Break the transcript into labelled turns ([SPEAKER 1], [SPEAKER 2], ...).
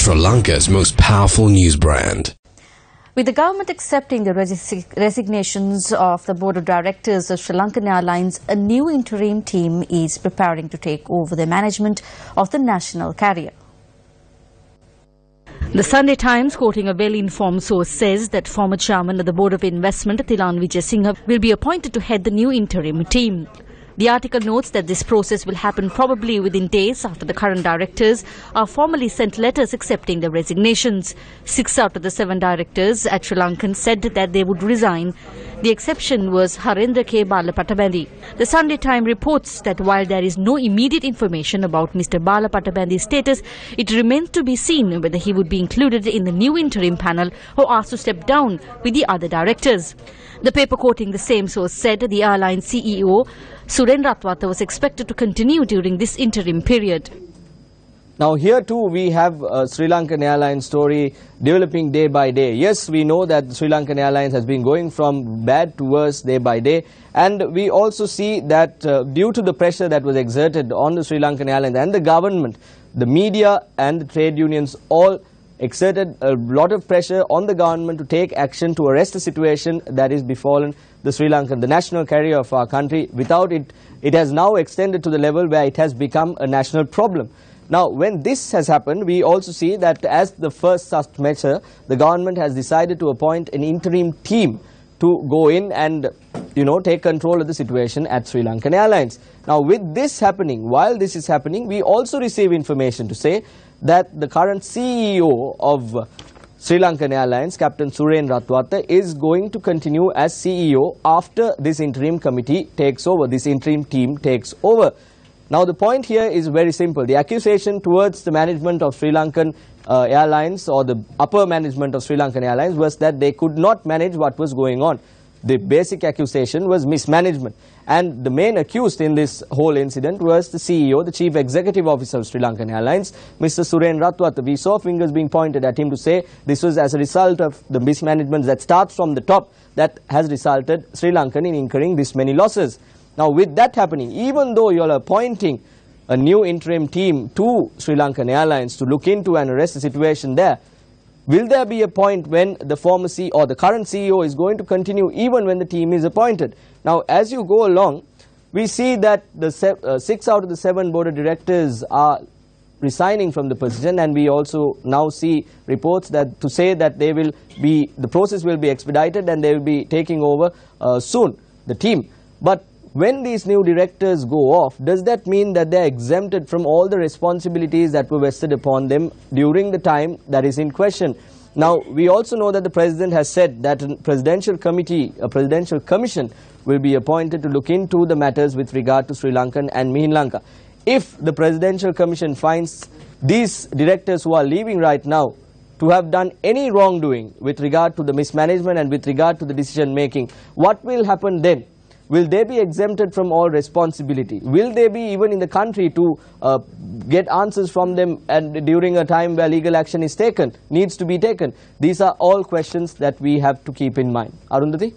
[SPEAKER 1] Sri Lanka's most powerful news brand.
[SPEAKER 2] With the government accepting the resignations of the board of directors of SriLankan Airlines, a new interim team is preparing to take over the management of the national carrier. The Sunday Times, quoting a well-informed source, says that former chairman of the Board of Investment, Thilan Wijayasinghe, will be appointed to head the new interim team. The article notes that this process will happen probably within days after the current directors are formally sent letters accepting their resignations. 6 out of the 7 directors at Sri Lankan said that they would resign. The exception was Harendra K. Balapattabandi. The Sunday Times reports that while there is no immediate information about Mr. Balapattabandhi's status, it remains to be seen whether he would be included in the new interim panel or asked to step down with the other directors. The paper quoting the same source said the airline CEO Suren Ratwatha was expected to continue during this interim period.
[SPEAKER 3] Now here too we have a SriLankan Airlines story developing day by day. Yes, we know that SriLankan Airlines has been going from bad to worse day by day, and we also see that due to the pressure that was exerted on the SriLankan Airlines and the government, the media and the trade unions all exerted a lot of pressure on the government to take action to arrest the situation that is befallen the Sri Lankan, the national carrier of our country. Without it, it has now extended to the level where it has become a national problem. Now, when this has happened, we also see that as the first such measure, the government has decided to appoint an interim team to go in and, take control of the situation at SriLankan Airlines. Now, with this happening, while this is happening, we also receive information to say that the current CEO of SriLankan Airlines, Captain Suren Ratwatha, is going to continue as CEO after this interim committee takes over, this interim team takes over. Now, the point here is very simple. The accusation towards the management of SriLankan Airlines, or the upper management of SriLankan Airlines, was that they could not manage what was going on. The basic accusation was mismanagement. And the main accused in this whole incident was the CEO, the Chief Executive Officer of SriLankan Airlines, Mr. Suren Ratwatha. We saw fingers being pointed at him to say this was as a result of the mismanagement that starts from the top that has resulted Sri Lankan in incurring this many losses. Now, with that happening, even though you are appointing a new interim team to SriLankan Airlines to look into and arrest the situation there, will there be a point when the former CEO or the current CEO is going to continue even when the team is appointed? Now, as you go along, we see that the 6 out of the 7 board of directors are resigning from the position, and we also now see reports that to say that the process will be expedited and they will be taking over soon, the team. But when these new directors go off, does that mean that they are exempted from all the responsibilities that were vested upon them during the time that is in question? Now, we also know that the President has said that a presidential committee, a presidential commission will be appointed to look into the matters with regard to Sri Lankan and Mihin Lanka. If the presidential commission finds these directors who are leaving right now to have done any wrongdoing with regard to the mismanagement and with regard to the decision making, what will happen then? Will they be exempted from all responsibility? Will they be even in the country to get answers from them and during a time where legal action is taken, needs to be taken? These are all questions that we have to keep in mind. Arundhati?